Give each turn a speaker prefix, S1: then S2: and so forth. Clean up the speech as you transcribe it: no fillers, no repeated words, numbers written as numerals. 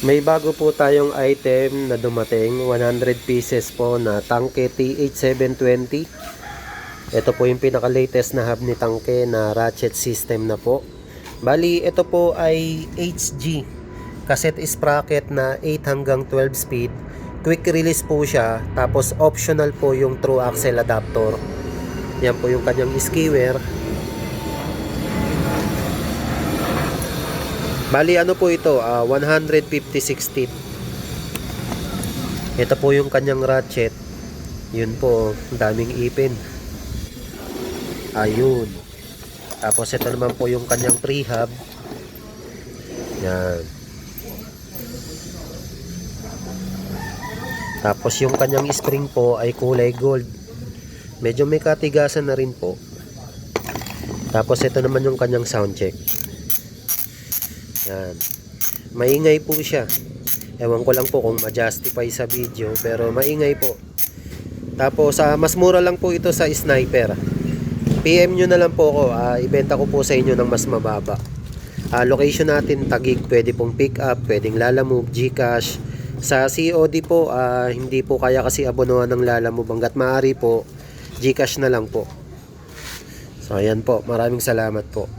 S1: May bago po tayong item na dumating, 100 pieces po na Tanke TH720. Ito po yung pinaka-latest na hub ni Tanke na ratchet system na po. Bali, ito po ay HG cassette sprocket na 8 hanggang 12 speed. Quick release po siya, tapos optional po yung true axle adapter. Yan po yung kanyang skewer. Bali ano po ito, 156 teeth. Ito po yung kanyang ratchet. Yun po, daming ipin. Ayun. Tapos ito naman po yung kanyang pre-hub. Yan. Tapos yung kanyang spring po ay kulay gold. Medyo may katigasan na rin po. Tapos ito naman yung kanyang sound check. Yan. Maingay po siya. Ewan ko lang po kung ma-justify sa video, pero maingay po. Tapos mas mura lang po ito sa Sniper. PM nyo na lang po ako. Ibenta ko po sa inyo ng mas mababa. Location natin Taguig, pwede pong pick up, pwedeng Lalamove, GCash. Sa COD po, hindi po kaya kasi abonohan ng Lalamove. Hanggat maaari po, GCash na lang po. So ayan po, maraming salamat po.